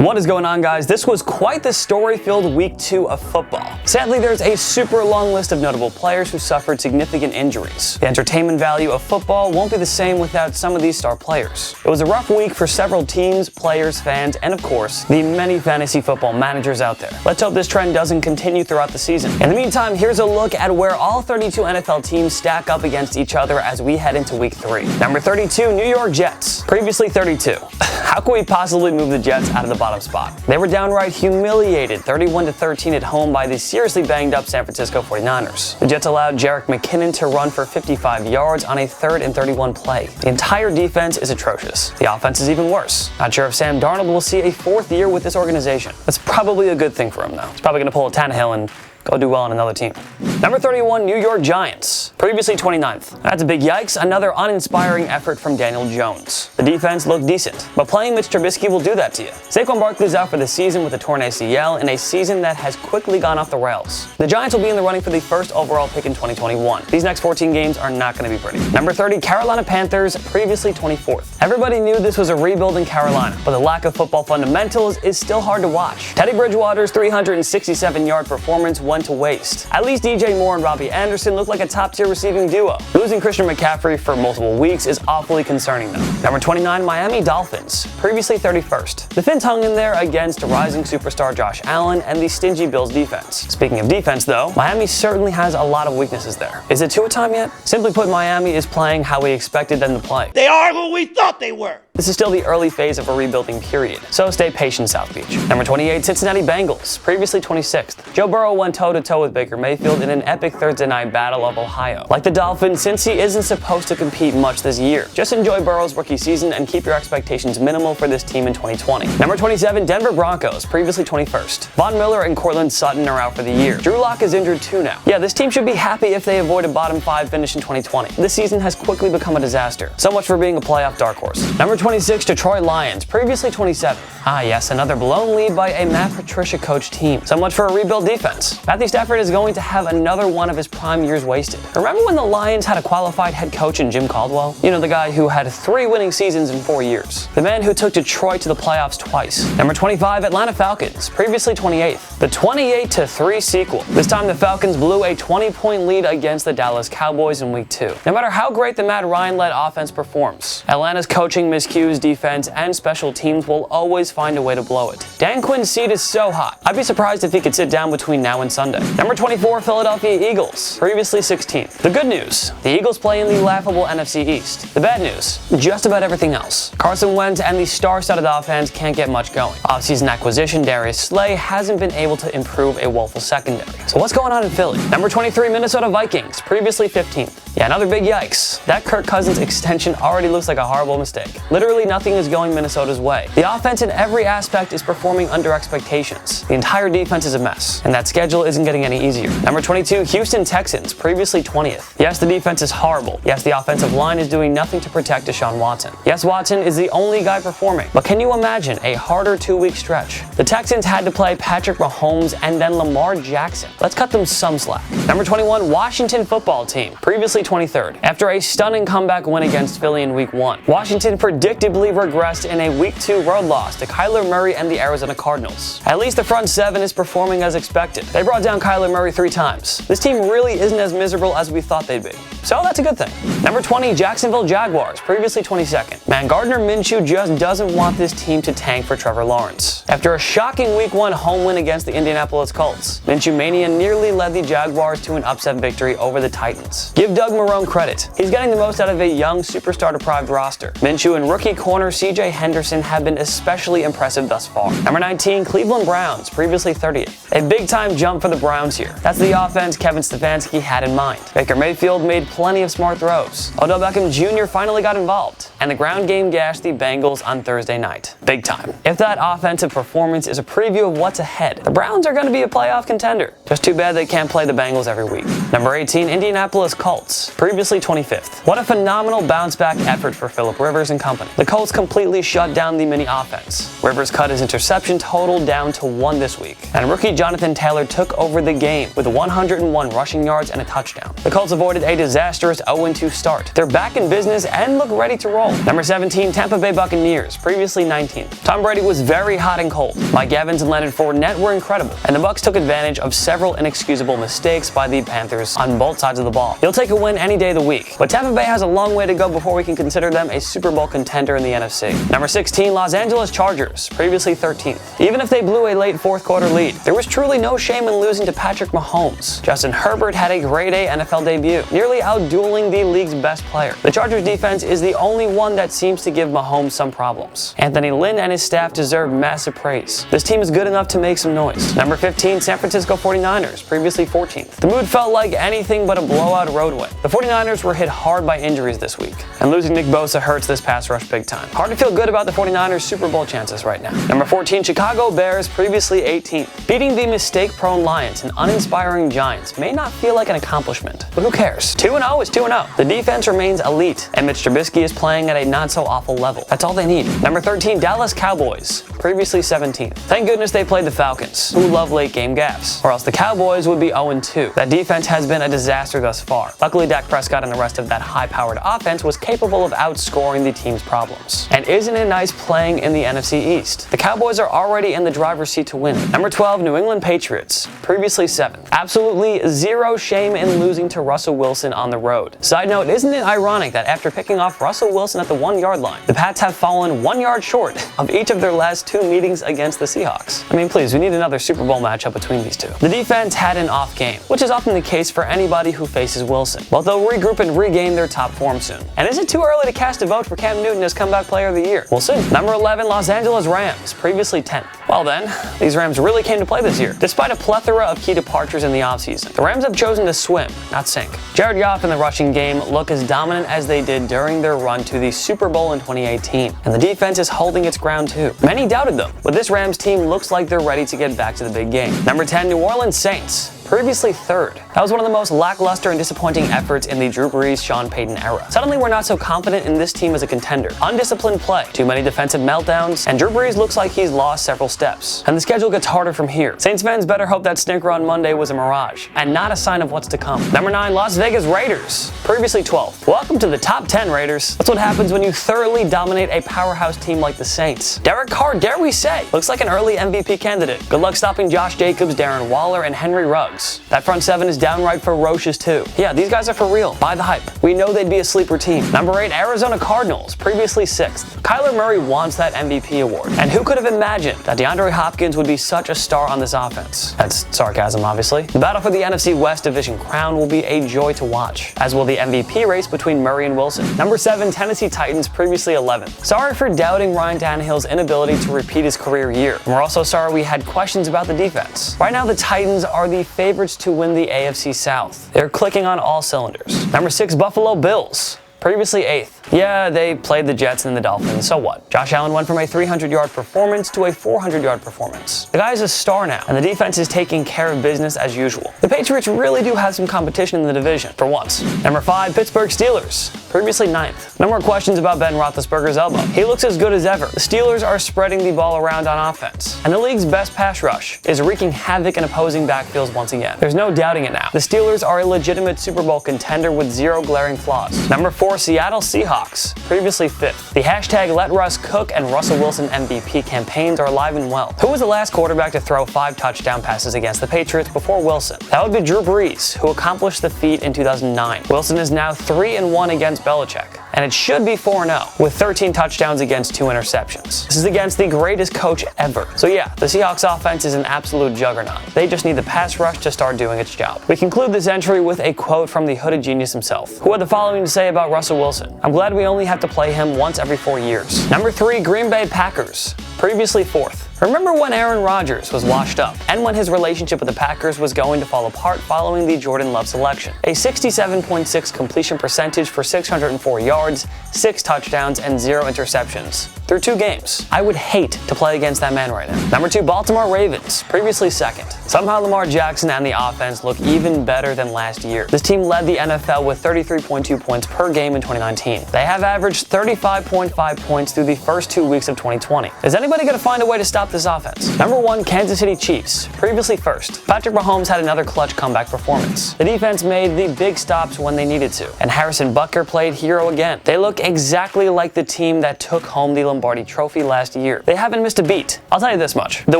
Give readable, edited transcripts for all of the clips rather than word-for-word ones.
What is going on, guys? This was quite the story-filled week 2 of football. Sadly, there's a super long list of notable players who suffered significant injuries. The entertainment value of football won't be the same without some of these star players. It was a rough week for several teams, players, fans, and of course, the many fantasy football managers out there. Let's hope this trend doesn't continue throughout the season. In the meantime, here's a look at where all 32 NFL teams stack up against each other as we head into week 3. Number 32, New York Jets. Previously 32. How can we possibly move the Jets out of the bottom spot? They were downright humiliated 31-13 at home by the seriously banged up San Francisco 49ers. The Jets allowed Jerick McKinnon to run for 55 yards on a 3rd and 31 play. The entire defense is atrocious. The offense is even worse. Not sure if Sam Darnold will see a 4th year with this organization. That's probably a good thing for him, though. He's probably going to pull a Tannehill and go do well on another team. Number 31, New York Giants. Previously 29th. That's a big yikes. Another uninspiring effort from Daniel Jones. The defense looked decent, but playing Mitch Trubisky will do that to you. Saquon Barkley's out for the season with a torn ACL in a season that has quickly gone off the rails. The Giants will be in the running for the 1st overall pick in 2021. These next 14 games are not going to be pretty. Number 30, Carolina Panthers. Previously 24th. Everybody knew this was a rebuild in Carolina, but the lack of football fundamentals is still hard to watch. Teddy Bridgewater's 367-yard performance went to waste. At least DJ Moore and Robbie Anderson look like a top-tier receiving duo. Losing Christian McCaffrey for multiple weeks is awfully concerning though. Number 29, Miami Dolphins. Previously 31st. The Fins hung in there against rising superstar Josh Allen and the stingy Bills defense. Speaking of defense though, Miami certainly has a lot of weaknesses there. Is it Tua time yet? Simply put, Miami is playing how we expected them to play. They are who we thought they were. This is still the early phase of a rebuilding period, so stay patient, South Beach. Number 28, Cincinnati Bengals. Previously 26th. Joe Burrow went toe-to-toe with Baker Mayfield in an epic Thursday night battle of Ohio. Like the Dolphins, Cincy isn't supposed to compete much this year. Just enjoy Burrow's rookie season and keep your expectations minimal for this team in 2020. Number 27, Denver Broncos. Previously 21st. Von Miller and Courtland Sutton are out for the year. Drew Lock is injured too now. Yeah, this team should be happy if they avoid a bottom 5 finish in 2020. This season has quickly become a disaster. So much for being a playoff dark horse. Number 26, Detroit Lions. Previously 27th. Ah yes, another blown lead by a Matt Patricia coach team. So much for a rebuild defense. Matthew Stafford is going to have another one of his prime years wasted. Remember when the Lions had a qualified head coach in Jim Caldwell? You know, the guy who had 3 winning seasons in 4 years. The man who took Detroit to the playoffs twice. Number 25, Atlanta Falcons. Previously 28th. The 28-3 sequel. This time the Falcons blew a 20-point lead against the Dallas Cowboys in week 2. No matter how great the Matt Ryan-led offense performs, Atlanta's coaching miscues, defense, and special teams will always find a way to blow it. Dan Quinn's seat is so hot. I'd be surprised if he could sit down between now and Sunday. Number 24, Philadelphia Eagles. Previously 16th. The good news, the Eagles play in the laughable NFC East. The bad news, just about everything else. Carson Wentz and the star-studded offense can't get much going. Offseason acquisition Darius Slay hasn't been able to improve a woeful secondary. So what's going on in Philly? Number 23, Minnesota Vikings. Previously 15th. Yeah, another big yikes. That Kirk Cousins extension already looks like a horrible mistake. Literally nothing is going Minnesota's way. The offense in every aspect is performing under expectations. The entire defense is a mess, and that schedule isn't getting any easier. Number 22, Houston Texans. Previously 20th. Yes, the defense is horrible. Yes, the offensive line is doing nothing to protect Deshaun Watson. Yes, Watson is the only guy performing, but can you imagine a harder 2-week stretch? The Texans had to play Patrick Mahomes and then Lamar Jackson. Let's cut them some slack. Number 21, Washington Football Team. Previously 23rd. After a stunning comeback win against Philly in week 1, Washington predictably regressed in a week 2 road loss to Kyler Murray and the Arizona Cardinals. At least the front 7 is performing as expected. They brought down Kyler Murray 3 times. This team really isn't as miserable as we thought they'd be. So that's a good thing. Number 20, Jacksonville Jaguars. Previously 22nd. Man, Gardner Minshew just doesn't want this team to tank for Trevor Lawrence. After a shocking week 1 home win against the Indianapolis Colts, Minshew Mania nearly led the Jaguars to an upset victory over the Titans. Give Doug Marrone credit. He's getting the most out of a young, superstar-deprived roster. Minshew and rookie corner CJ Henderson have been especially impressive thus far. Number 19, Cleveland Browns. Previously 30th. A big-time jump for the Browns here. That's the offense Kevin Stefanski had in mind. Baker Mayfield made plenty of smart throws. Odell Beckham Jr. finally got involved, and the ground game gashed the Bengals on Thursday night. Big time. If that offensive performance is a preview of what's ahead, the Browns are going to be a playoff contender. Just too bad they can't play the Bengals every week. Number 18, Indianapolis Colts. Previously 25th. What a phenomenal bounce-back effort for Phillip Rivers and company. The Colts completely shut down the mini offense. Rivers cut his interception total down to 1 this week, and rookie Jonathan Taylor took over the game with 101 rushing yards and a touchdown. The Colts avoided a disastrous 0-2 start. They're back in business and look ready to roll. Number 17, Tampa Bay Buccaneers, previously 19th. Tom Brady was very hot and cold. Mike Evans and Leonard Fournette were incredible, and the Bucs took advantage of several inexcusable mistakes by the Panthers on both sides of the ball. You'll take a win any day of the week, but Tampa Bay has a long way to go before we can consider them a Super Bowl contender in the NFC. Number 16, Los Angeles Chargers, previously 13th. Even if they blew a late fourth quarter lead, there was truly no shame in losing to Patrick Mahomes. Justin Herbert had a grade A NFL debut, nearly outdueling the league's best player. The Chargers defense is the only one that seems to give Mahomes some problems. Anthony Lynn and his staff deserve massive praise. This team is good enough to make some noise. Number 15, San Francisco 49ers, previously 14th. The mood felt like anything but a blowout road win. The 49ers were hit hard by injuries this week, and losing Nick Bosa hurts this pass rush big time. Hard to feel good about the 49ers Super Bowl chances right now. Number 14, Chicago Bears, previously 18th. Beating the mistake-prone Lions and uninspiring Giants may not feel like an accomplishment, but who cares? 2-0 is 2-0. The defense remains elite, and Mitch Trubisky is playing at a not-so-awful level. That's all they need. Number 13, Dallas Cowboys, previously 17th. Thank goodness they played the Falcons, who love late-game gaffes, or else the Cowboys would be 0-2. That defense has been a disaster thus far. Luckily, Dak Prescott and the rest of that high-powered offense was capable of outscoring the team's problems. And isn't it nice playing in the NFC East? The Cowboys are already in the driver's seat to win. Number 12, New England Patriots, previously 7th. Absolutely zero shame in losing to Russell Wilson on the road. Side note, isn't it ironic that after picking off Russell Wilson at the 1-yard line, the Pats have fallen 1 yard short of each of their last 2 meetings against the Seahawks? I mean, please, we need another Super Bowl matchup between these two. The defense had an off game, which is often the case for anybody who faces Wilson, but they'll regroup and regain their top form soon. And is it too early to cast a vote for Cam Newton as Comeback Player of the Year? We'll see. Number 11, Los Angeles Rams, previously 10th. Well then, these Rams really came to play this year. Despite a plethora of key departures in the offseason, the Rams have chosen to swim, not sink. Jared Goff and the rushing game look as dominant as they did during their run to the Super Bowl in 2018, and the defense is holding its ground too. Many doubted them, but this Rams team looks like they're ready to get back to the big game. Number 10, New Orleans Saints, previously 3rd. That was one of the most lackluster and disappointing efforts in the Drew Brees, Sean Payton era. Suddenly we're not so confident in this team as a contender. Undisciplined play, too many defensive meltdowns, and Drew Brees looks like he's lost several steps. And the schedule gets harder from here. Saints fans better hope that stinker on Monday was a mirage, and not a sign of what's to come. Number 9, Las Vegas Raiders, previously 12th. Welcome to the top 10, Raiders. That's what happens when you thoroughly dominate a powerhouse team like the Saints. Derek Carr, dare we say, looks like an early MVP candidate. Good luck stopping Josh Jacobs, Darren Waller, and Henry Ruggs. That front 7 is downright ferocious too. Yeah, these guys are for real. Buy the hype. We know they'd be a sleeper team. Number 8, Arizona Cardinals, previously 6th. Kyler Murray wants that MVP award. And who could have imagined that DeAndre Hopkins would be such a star on this offense? That's sarcasm, obviously. The battle for the NFC West Division crown will be a joy to watch, as will the MVP race between Murray and Wilson. Number 7, Tennessee Titans, previously 11th. Sorry for doubting Ryan Tannehill's inability to repeat his career year. And we're also sorry we had questions about the defense. Right now, the Titans are the favorites to win the AFC South. They're clicking on all cylinders. Number 6, Buffalo Bills, previously 8th. Yeah, they played the Jets and the Dolphins, so what? Josh Allen went from a 300-yard performance to a 400-yard performance. The guy is a star now, and the defense is taking care of business as usual. The Patriots really do have some competition in the division, for once. Number 5, Pittsburgh Steelers, previously 9th. No more questions about Ben Roethlisberger's elbow. He looks as good as ever. The Steelers are spreading the ball around on offense, and the league's best pass rush is wreaking havoc in opposing backfields once again. There's no doubting it now. The Steelers are a legitimate Super Bowl contender with 0 glaring flaws. Number 4, Seattle Seahawks, previously 5th. The hashtag Let Russ Cook and Russell Wilson MVP campaigns are alive and well. Who was the last quarterback to throw 5 touchdown passes against the Patriots before Wilson? That would be Drew Brees, who accomplished the feat in 2009. Wilson is now 3-1 against Belichick, and it should be 4-0, with 13 touchdowns against 2 interceptions. This is against the greatest coach ever. So yeah, the Seahawks offense is an absolute juggernaut. They just need the pass rush to start doing its job. We conclude this entry with a quote from the hooded genius himself, who had the following to say about Russell Wilson. I'm glad we only have to play him once every 4 years. Number 3, Green Bay Packers, previously 4th. Remember when Aaron Rodgers was washed up, and when his relationship with the Packers was going to fall apart following the Jordan Love selection? A 67.6 completion percentage for 604 yards, 6 touchdowns, and 0 interceptions through 2 games. I would hate to play against that man right now. Number 2, Baltimore Ravens, previously second. Somehow Lamar Jackson and the offense look even better than last year. This team led the NFL with 33.2 points per game in 2019. They have averaged 35.5 points through the first 2 weeks of 2020. Is anybody going to find a way to stop this offense? Number 1, Kansas City Chiefs, previously first. Patrick Mahomes had another clutch comeback performance. The defense made the big stops when they needed to, and Harrison Butker played hero again. They look exactly like the team that took home the Lombardi Trophy last year. They haven't missed a beat. I'll tell you this much. The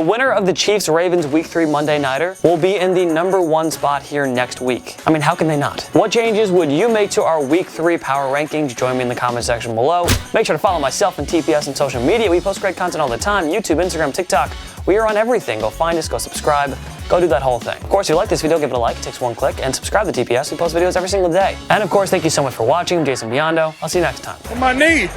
winner of the Chiefs-Ravens Week 3 Monday Nighter will be in the number 1 spot here next week. I mean, how can they not? What changes would you make to our Week 3 power rankings? Join me in the comment section below. Make sure to follow myself and TPS on social media. We post great content all the time. YouTube, Instagram, TikTok. We are on everything. Go find us, go subscribe, go do that whole thing. Of course, if you like this video, give it a like. It takes 1 click. And subscribe to TPS. We post videos every single day. And of course, thank you so much for watching. I'm Jason Biondo. I'll see you next time. On my knee.